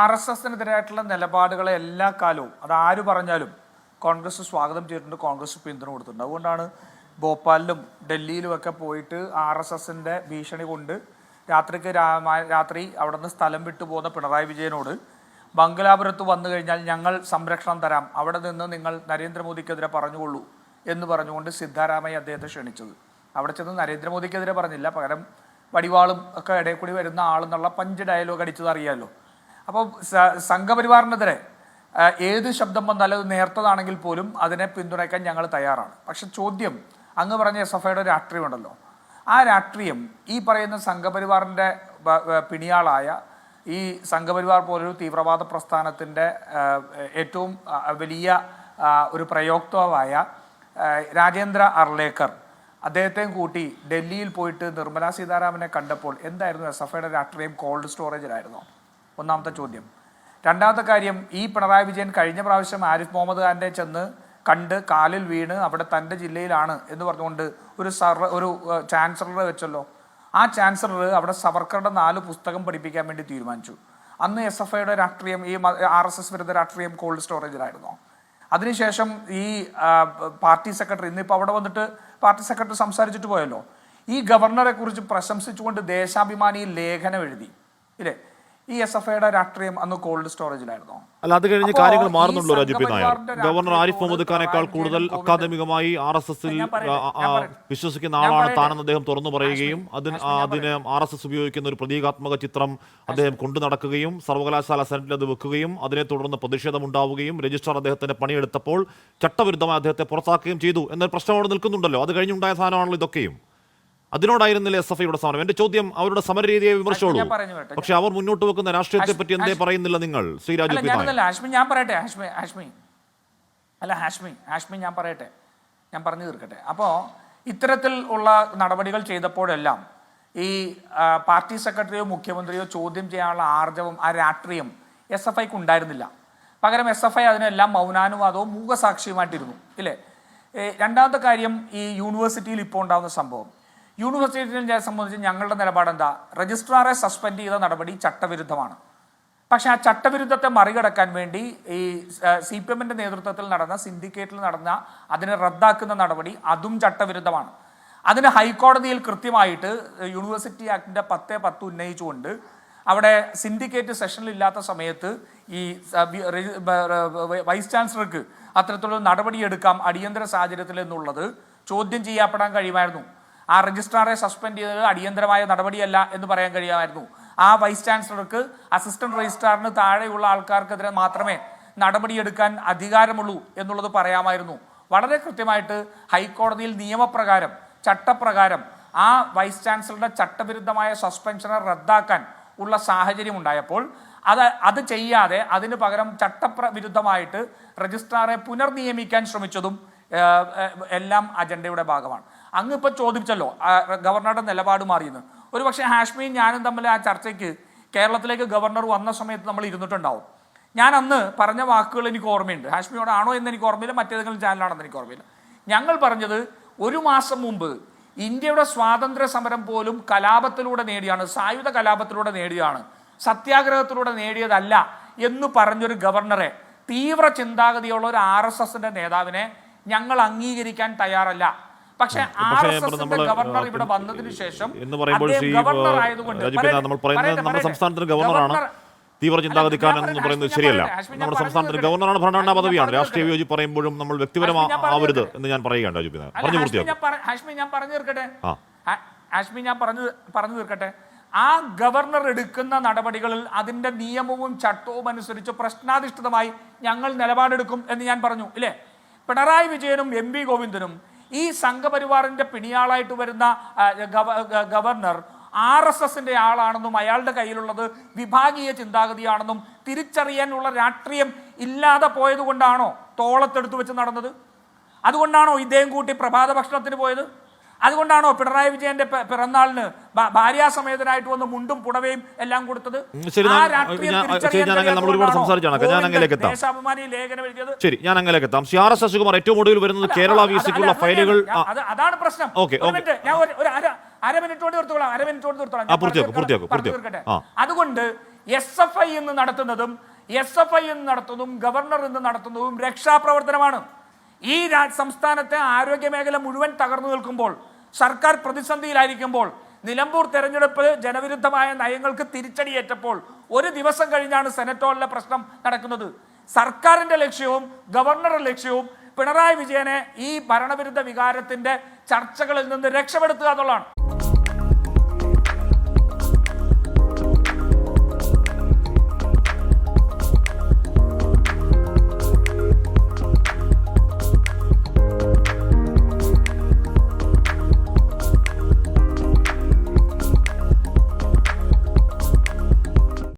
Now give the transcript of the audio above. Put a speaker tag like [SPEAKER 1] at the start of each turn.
[SPEAKER 1] RSSനെതിരായിട്ടുള്ള നിലപാടുകളെ എല്ലാ കാലവും അത് ആര് പറഞ്ഞാലും കോൺഗ്രസ് സ്വാഗതം ചെയ്തിട്ടുണ്ട്, കോൺഗ്രസ് പിന്തുണ കൊടുത്തിട്ടുണ്ട്. അതുകൊണ്ടാണ് ഭോപ്പാലിലും ഡൽഹിയിലും ഒക്കെ പോയിട്ട് RSSന്റെ ഭീഷണി കൊണ്ട് രാത്രി അവിടെ നിന്ന് സ്ഥലം വിട്ടു പോകുന്ന പിണറായി വിജയനോട് ബംഗലാപുരത്ത് വന്നു കഴിഞ്ഞാൽ ഞങ്ങൾ സംരക്ഷണം തരാം, അവിടെ നിന്ന് നിങ്ങൾ നരേന്ദ്രമോദിക്കെതിരെ പറഞ്ഞുകൊള്ളൂ എന്ന് പറഞ്ഞുകൊണ്ട് സിദ്ധാരാമയ്യ അദ്ദേഹത്തെ ക്ഷണിച്ചത്. അവിടെ ചെന്ന് നരേന്ദ്രമോദിക്കെതിരെ പറഞ്ഞില്ല, പകരം വടിവാളും ഒക്കെ ഇടയിൽ കൂടി വരുന്ന ആളെന്നുള്ള പഞ്ച് ഡയലോഗ് അടിച്ചത് അറിയാമല്ലോ. അപ്പോൾ സംഘപരിവാറിനെതിരെ ഏത് ശബ്ദം വന്നാലും അത് നേർത്തതാണെങ്കിൽ പോലും അതിനെ പിന്തുണയ്ക്കാൻ ഞങ്ങൾ തയ്യാറാണ്. പക്ഷെ ചോദ്യം, അങ്ങ് പറഞ്ഞ SFIയുടെ രാഷ്ട്രീയം ഉണ്ടല്ലോ, ആ രാഷ്ട്രീയം ഈ പറയുന്ന സംഘപരിവാറിൻ്റെ പിണിയാളായ ഈ സംഘപരിവാർ പോലൊരു തീവ്രവാദ പ്രസ്ഥാനത്തിൻ്റെ ഏറ്റവും വലിയ ഒരു പ്രയോക്താവായ രാജേന്ദ്ര അർലേക്കർ അദ്ദേഹത്തെയും കൂട്ടി ഡൽഹിയിൽ പോയിട്ട് നിർമ്മലാ സീതാരാമനെ കണ്ടപ്പോൾ എന്തായിരുന്നു SFIയുടെ രാഷ്ട്രീയം? കോൾഡ് സ്റ്റോറേജിലായിരുന്നോ? ഒന്നാമത്തെ ചോദ്യം. രണ്ടാമത്തെ കാര്യം, ഈ പിണറായി വിജയൻ കഴിഞ്ഞ പ്രാവശ്യം ആരിഫ് മുഹമ്മദ് ഖാൻ്റെ ചെന്ന് കണ്ട് കാലിൽ വീണ് അവിടെ തൻ്റെ ജില്ലയിലാണ് എന്ന് പറഞ്ഞുകൊണ്ട് ഒരു ചാൻസലറെ വെച്ചല്ലോ. ആ ചാൻസലർ അവിടെ സവർക്കറുടെ 4 പുസ്തകം പഠിപ്പിക്കാൻ വേണ്ടി തീരുമാനിച്ചു. അന്ന് SFIയുടെ രാഷ്ട്രീയം, ഈ RSS വിരുദ്ധ രാഷ്ട്രീയം കോൾഡ് സ്റ്റോറേജിലായിരുന്നോ? അതിനുശേഷം ഈ പാർട്ടി സെക്രട്ടറി ഇന്നിപ്പോൾ അവിടെ വന്നിട്ട് പാർട്ടി സെക്രട്ടറി സംസാരിച്ചിട്ട് പോയല്ലോ. ഈ ഗവർണറെ കുറിച്ച് പ്രശംസിച്ചുകൊണ്ട് ദേശാഭിമാനിയിൽ ലേഖനം എഴുതി ഇല്ലേ? ഈ SFIയുടെ രാഷ്ട്രീയം അന്ന് കോൾഡ് സ്റ്റോറേജിലായിരുന്നോ?
[SPEAKER 2] അല്ല, അത് കഴിഞ്ഞ് കാര്യങ്ങൾ മാറുന്നുള്ളൂ. രാജു നായർ, ഗവർണർ ആരിഫ് മുഹമ്മദ് ഖാനേക്കാൾ കൂടുതൽ അക്കാദമികമായി RSSൽ വിശ്വസിക്കുന്ന ആളാണ് താനെന്ന് അദ്ദേഹം തുറന്നു പറയുകയും അതിന് RSS ഉപയോഗിക്കുന്ന ഒരു പ്രതീകാത്മക ചിത്രം അദ്ദേഹം കൊണ്ടു നടക്കുകയും സർവകലാശാല സെനറ്റിൽ അത് വെക്കുകയും അതിനെ തുടർന്ന് പ്രതിഷേധമുണ്ടാവുകയും രജിസ്ട്രാർ അദ്ദേഹത്തിന്റെ പണിയെടുത്തപ്പോൾ ചട്ടവിരുദ്ധമായി അദ്ദേഹത്തെ പുറത്താക്കുകയും ചെയ്തു എന്നൊരു പ്രശ്നം അവിടെ നിൽക്കുന്നുണ്ടല്ലോ. അത് കഴിഞ്ഞുണ്ടായ സാധനമാണല്ലോ ഇതൊക്കെയും. അതിനോടായിരുന്നില്ല SFIയുടെ സമരം. എന്റെ ചോദ്യം, അവരുടെ സമരരീതിയെ വിമർശിച്ചോളൂ, പക്ഷെ അവർ മുന്നോട്ട് വെക്കുന്ന രാഷ്ട്രീയത്തെ പറ്റി എന്തേ പറയുന്നില്ല നിങ്ങൾ? ശ്രീരാജു
[SPEAKER 1] ഞാൻ പറയട്ടെ, ഹാഷ്മി ഞാൻ പറയട്ടെ, ഞാൻ പറഞ്ഞു തീർക്കട്ടെ. അപ്പോൾ ഇത്തരത്തിൽ ഉള്ള നടപടികൾ ചെയ്തപ്പോഴെല്ലാം ഈ പാർട്ടി സെക്രട്ടറിയോ മുഖ്യമന്ത്രിയോ ചോദ്യം ചെയ്യാനുള്ള ആർജവം, ആ രാഷ്ട്രീയം SFIക്ക് ഉണ്ടായിരുന്നില്ല. പകരം SFI അതിനെല്ലാം മൗനാനുവാദവും മൂകസാക്ഷിയുമായിട്ടിരുന്നു ഇല്ലേ? രണ്ടാമത്തെ കാര്യം, ഈ യൂണിവേഴ്സിറ്റിയിൽ ഇപ്പോൾ ഉണ്ടാകുന്ന സംഭവം, യൂണിവേഴ്സിറ്റിയെ സംബന്ധിച്ച് ഞങ്ങളുടെ നിലപാട് എന്താ? രജിസ്ട്രാറെ സസ്പെൻഡ് ചെയ്ത നടപടി ചട്ടവിരുദ്ധമാണ്. പക്ഷെ ആ ചട്ടവിരുദ്ധത്തെ മറികടക്കാൻ വേണ്ടി ഈ CPMന്റെ നേതൃത്വത്തിൽ നടന്ന സിൻഡിക്കേറ്റിൽ നടന്ന അതിനെ റദ്ദാക്കുന്ന നടപടി അതും ചട്ടവിരുദ്ധമാണ്. അതിന് ഹൈക്കോടതിയിൽ കൃത്യമായിട്ട് യൂണിവേഴ്സിറ്റി ആക്ടിൻ്റെ 10(10) ഉന്നയിച്ചുകൊണ്ട് അവിടെ സിൻഡിക്കേറ്റ് സെഷനിലില്ലാത്ത സമയത്ത് ഈ വൈസ് ചാൻസലർക്ക് അത്തരത്തിലുള്ള നടപടിയെടുക്കാം അടിയന്തര സാഹചര്യത്തിൽ എന്നുള്ളത് ചോദ്യം ചെയ്യപ്പെടാൻ കഴിയുമായിരുന്നു. ആ രജിസ്ട്രാറെ സസ്പെൻഡ് ചെയ്തത് അടിയന്തരമായ നടപടിയല്ല എന്ന് പറയാൻ കഴിയുമായിരുന്നു. ആ വൈസ് ചാൻസലർക്ക് അസിസ്റ്റന്റ് രജിസ്ട്രാറിന് താഴെയുള്ള ആൾക്കാർക്കെതിരെ മാത്രമേ നടപടിയെടുക്കാൻ അധികാരമുള്ളൂ എന്നുള്ളത് പറയാമായിരുന്നു. വളരെ കൃത്യമായിട്ട് ഹൈക്കോടതിയിൽ നിയമപ്രകാരം, ചട്ടപ്രകാരം ആ വൈസ് ചാൻസലറുടെ ചട്ടവിരുദ്ധമായ സസ്പെൻഷനെ റദ്ദാക്കാൻ ഉള്ള സാഹചര്യം ഉണ്ടായപ്പോൾ അത് ചെയ്യാതെ അതിന് പകരം ചട്ടവിരുദ്ധമായിട്ട് രജിസ്ട്രാറെ പുനർനിയമിക്കാൻ ശ്രമിച്ചതും എല്ലാം അജണ്ടയുടെ ഭാഗമാണ്. അങ്ങ് ഇപ്പോൾ ചോദിച്ചല്ലോ ഗവർണറുടെ നിലപാട് മാറിയെന്ന്. ഒരു പക്ഷേ ഹാഷ്മിയും ഞാനും തമ്മിൽ ആ ചർച്ചയ്ക്ക് കേരളത്തിലേക്ക് ഗവർണർ വന്ന സമയത്ത് നമ്മൾ ഇരുന്നിട്ടുണ്ടാവും. ഞാൻ അന്ന് പറഞ്ഞ വാക്കുകൾ എനിക്ക് ഓർമ്മയുണ്ട്. ഹാഷ്മിയോടാണോ എന്ന് എനിക്ക് ഓർമ്മയില്ല, മറ്റേതെങ്കിലും ചാനലാണെന്ന് എനിക്ക് ഓർമ്മയില്ല. ഞങ്ങൾ പറഞ്ഞത് 1 മാസം മുമ്പ് ഇന്ത്യയുടെ സ്വാതന്ത്ര്യ സമരം പോലും കലാപത്തിലൂടെ നേടിയാണ്, സായുധ കലാപത്തിലൂടെ നേടിയാണ്, സത്യാഗ്രഹത്തിലൂടെ നേടിയതല്ല എന്ന് പറഞ്ഞൊരു ഗവർണറെ, തീവ്ര ചിന്താഗതിയുള്ള ഒരു RSSന്റെ നേതാവിനെ ഞങ്ങൾ അംഗീകരിക്കാൻ തയ്യാറല്ല. പക്ഷേ ഗവർണർ ഇവിടെ വന്നതിന് ശേഷം
[SPEAKER 2] നമ്മുടെ സംസ്ഥാനത്തിന് ഗവർണറാണ് തീവ്ര ചിന്താഗതിക്കാരൻ എന്ന് പറയുന്നത് ശരിയല്ല. നമ്മുടെ സംസ്ഥാനത്തിന് ഗവർണറാണ്, ഭരണഘടനാ പദവിയാണ്. രാഷ്ട്രീയ വിയോജി പറയുമ്പോഴും നമ്മൾ വ്യക്തിപരമാവരുത് എന്ന് ഞാൻ പറയുകയാണ്.
[SPEAKER 1] ഹാഷ്മി ഞാൻ പറഞ്ഞു തീർക്കട്ടെ. ആ ഗവർണർ എടുക്കുന്ന നടപടികളിൽ അതിന്റെ നിയമവും ചട്ടവും അനുസരിച്ച് പ്രശ്നാധിഷ്ഠിതമായി ഞങ്ങൾ നിലപാടെടുക്കും എന്ന് ഞാൻ പറഞ്ഞു ഇല്ലേ? പിണറായി വിജയനും MP ഗോവിന്ദനും ഈ സംഘപരിവാറിന്റെ പിണിയാളായിട്ട് വരുന്ന ഗവർണർ RSSന്റെ ആളാണെന്നും അയാളുടെ കയ്യിലുള്ളത് വിഭാഗീയ ചിന്താഗതിയാണെന്നും തിരിച്ചറിയാനുള്ള രാഷ്ട്രീയം ഇല്ലാതെ പോയത് കൊണ്ടാണോ തോളത്തെടുത്ത് വെച്ച് നടന്നത്? അതുകൊണ്ടാണോ ഇദ്ദേഹം കൂട്ടി പ്രഭാത ഭക്ഷണത്തിന് പോയത്? അതുകൊണ്ടാണോ പിണറായി വിജയന്റെ പിറന്നാളിന് ഭാര്യാസമേതനായിട്ട് വന്ന് മുണ്ടും പുടവയും എല്ലാം കൊടുത്തത്?
[SPEAKER 2] ഏറ്റവും ഒടുവിൽ വരുന്നത് കേരള വിസിക്കുള്ള ഫയലുകൾ.
[SPEAKER 1] അതാണ് പ്രശ്നം. ഞാൻ 1 മിനിറ്റ് കൊണ്ട് നിർത്തോളാം.
[SPEAKER 2] പൂർത്തിയാക്കും.
[SPEAKER 1] അതുകൊണ്ട് SFI എന്ന് നടത്തുന്നതും ഗവർണർ എന്ന് നടത്തുന്നതും രക്ഷാപ്രവർത്തനമാണ്. ഈ സംസ്ഥാനത്തെ ആരോഗ്യ മേഖല മുഴുവൻ തകർന്നു നിൽക്കുമ്പോൾ, സർക്കാർ പ്രതിസന്ധിയിലായിരിക്കുമ്പോൾ, നിലമ്പൂർ തെരഞ്ഞെടുപ്പ് ജനവിരുദ്ധമായ നയങ്ങൾക്ക് തിരിച്ചടിയേറ്റപ്പോൾ ഒരു ദിവസം കഴിഞ്ഞാണ് സെനറ്റ് ഹാളിലെ പ്രശ്നം നടക്കുന്നത്. സർക്കാരിന്റെ ലക്ഷ്യവും ഗവർണറുടെ ലക്ഷ്യവും പിണറായി വിജയനെ ഈ ഭരണവിരുദ്ധ വികാരത്തിന്റെ ചർച്ചകളിൽ നിന്ന് രക്ഷപ്പെടുത്തുക എന്നുള്ളതാണ്.